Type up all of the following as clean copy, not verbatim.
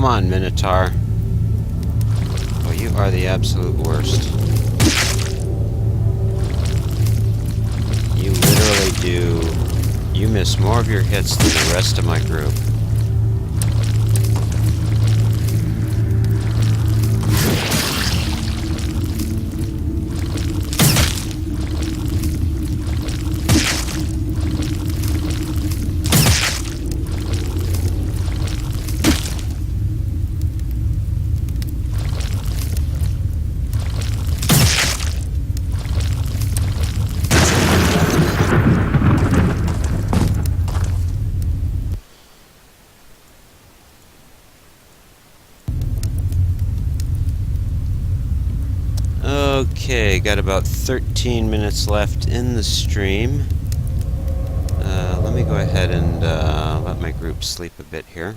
Come on, Minotaur. Oh, you are the absolute worst. You literally do... You miss more of your hits than the rest of my group. Okay, got about 13 minutes left in the stream. Let me go ahead and let my group sleep a bit here.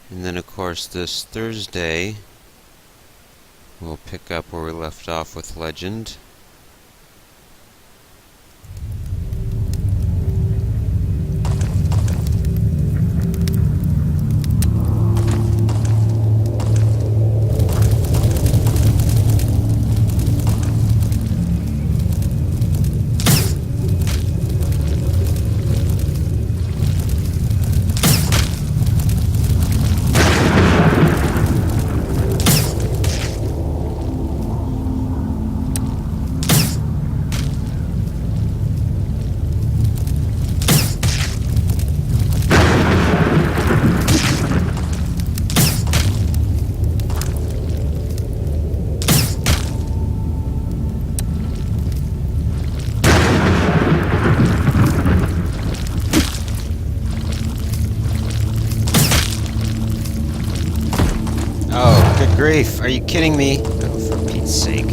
And then, of course, this Thursday, we'll pick up where we left off with Legend. Good grief, are you kidding me? Oh, for Pete's sake.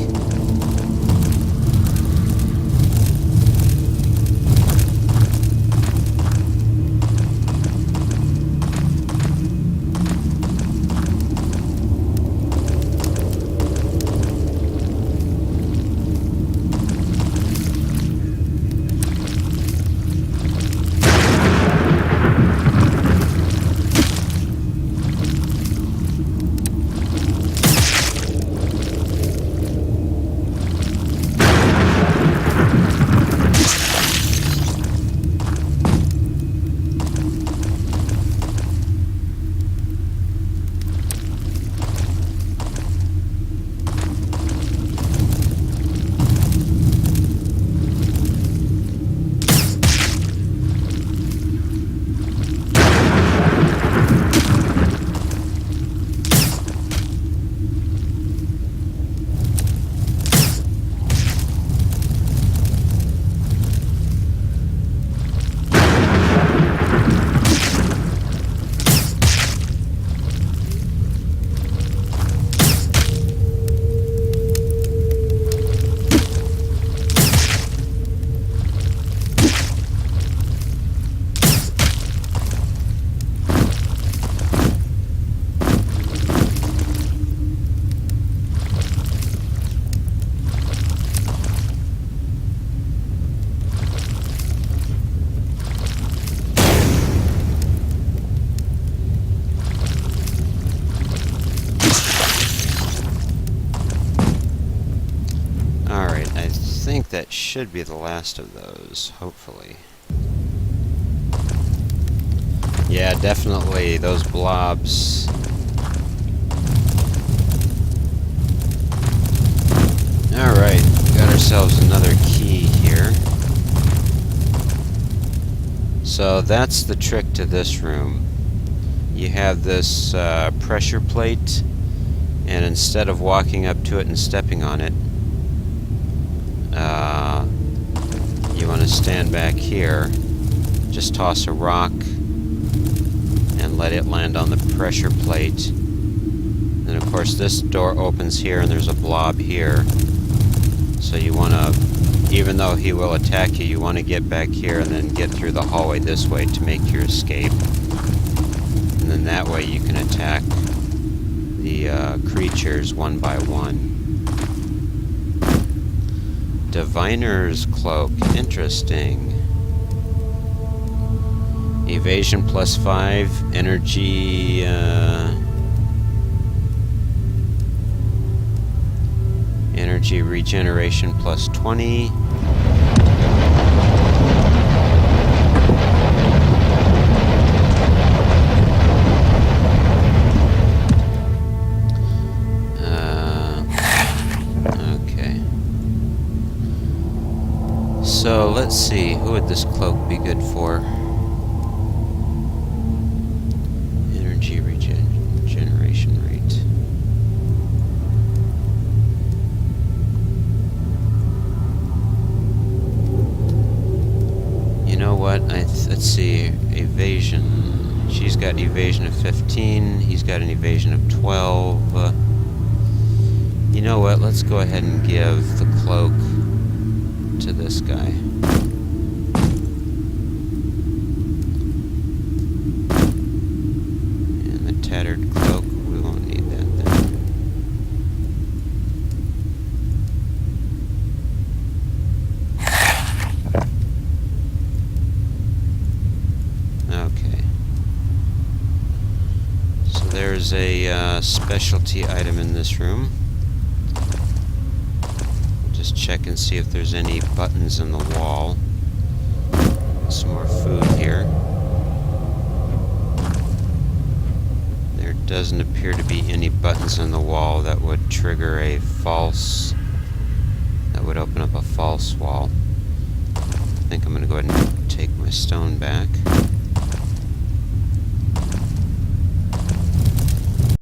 That should be the last of those, hopefully. Yeah, definitely, those blobs. Alright, got ourselves another key here. So that's the trick to this room. You have this pressure plate, and instead of walking up to it and stepping on it, you want to stand back here, just toss a rock and let it land on the pressure plate. Then of course this door opens here and there's a blob here, so you want to, even though he will attack you, you want to get back here and then get through the hallway this way to make your escape, and then that way you can attack the creatures one by one. Diviner's Cloak. Interesting. Evasion +5. Energy... energy regeneration +20. Okay. So let's see, who would this cloak be good for? Energy regeneration rate. You know what? Let's see. Evasion. She's got evasion of 15. He's got an evasion of 12. You know what? Let's go ahead and give the cloak to this guy. And the tattered cloak, we won't need that then. Okay. So there's a specialty item in this room. Just check and see if there's any buttons in the wall. Some more food here. There doesn't appear to be any buttons in the wall that would trigger a false... that would open up a false wall. I think I'm going to go ahead and take my stone back.